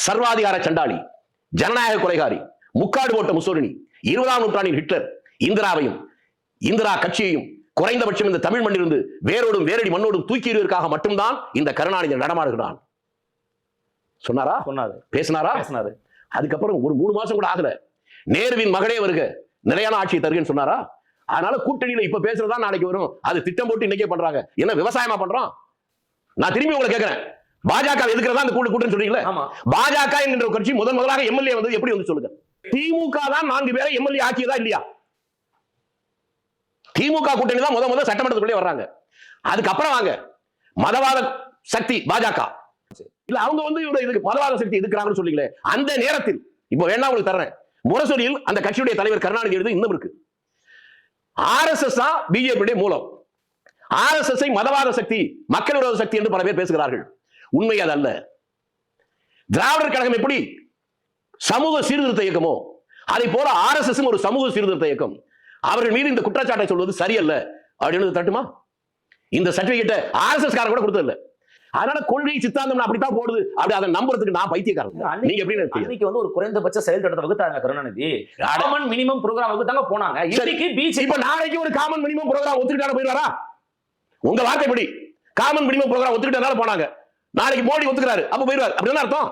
சர்வாதிகார சண்டாளி, ஜனநாயக கொலைகாரி, முக்காடு போட்ட முசோலினி, 20ஆம் நூற்றாண்டின் ஹிட்லர், இந்திராவையும் இந்திரா கட்சியையும் குறைந்தபட்சம் இந்த தமிழ் மண்ணிலிருந்து வேரோடும் வேரடி மண்ணோடும் தூக்கிடுவதற்காக மட்டும்தான் இந்த கருணாநிதி நடமாடுகிறான். சொன்னாரா? சொன்னாரு. பேசினாரா? பேசினாரு. அதுக்கப்புறம் ஒரு 3 மாசம் கூட ஆகல, நேருவின் மகளே வருக, நிலையான ஆட்சியை தருகன்னு சொன்னாரா? அதனால கூட்டணியில இப்ப பேசுறதா நாளைக்கு வரும். அது திட்டம் போட்டு இன்னைக்கே பண்றாங்க. என்ன விவசாயமா பண்றோம்? நான் திரும்பி உங்களை கேட்கிறேன், பாஜக எதுக்குறதா அந்த கூட்டணி சொல்றீங்களா? பாஜக என்கின்ற கட்சி முதலாக எம்எல்ஏ வந்து எப்படி வந்து சொல்லுங்க. திமுக தான் 4 பேரை எம்எல்ஏ ஆக்கியதா இல்லையா? திமுக கூட்டணி தான் முத சட்டமன்றத்துக்குள்ளே வர்றாங்க. அதுக்கப்புறம் வாங்க மதவாத சக்தி பாஜக. இல்ல அவங்க வந்து இதுக்கு மதவாத சக்தி எதுக்குறாங்கன்னு சொல்லிங்களே, அந்த நேரத்தில் இப்ப வேணா உங்களுக்கு தர்றேன், முரசொலியில் அந்த கட்சியுடைய தலைவர் கருணாநிதி எழுது இன்னும் இருக்கு. ஆர்எஸ்எஸ் தான் பிஜேபி மூலம். ஆர்எஸ்எஸ் மதவாத சக்தி, மக்கள் விரோத சக்தி என்று பல பேர் பேசுகிறார்கள். உண்மை அது அல்ல. திராவிடர் கழகம் எப்படி சமூக சீர்திருத்த இயக்கமோ அதை போல ஆர்எஸ்எஸ் ஒரு சமூக சீர்திருத்த இயக்கம். அவர்கள் மீது இந்த குற்றச்சாட்டை சொல்வது சரியல்ல அப்படின்னு தட்டுமா? இந்த சர்டிபிகேட்டை ஆர்எஸ்எஸ் காரங்க கூட கொடுத்ததில்ல. அதனால கொள்கை சித்தாந்தம் அப்படித்தான் போடுது. அப்படி அதை நம்புறதுக்கு நான் பைத்தியக்காரன். நீங்க எப்படி அன்னைக்கு வந்து ஒரு குறைந்தபட்ச செயல் திட்டத்தை வகுத்தாங்க கருணாநிதி. காமன் மினிமம் புரோகிராம் வகுத்தாங்க போனாங்க. இன்னைக்கு பிஜேபி இப்ப நாளைக்கு ஒரு காமன் மினிமம் புரோகிராம் ஒத்துக்கிட்டால போயிடுவாரா? உங்க வார்த்தைப்படி காமன் மினிமம் புரோகிராம் ஒத்துக்கிட்டனால போனாங்க. நாளைக்கு மோடி ஒத்துக்கிறாரு, அப்ப போயிடுவார். அப்படின்னு அர்த்தம்.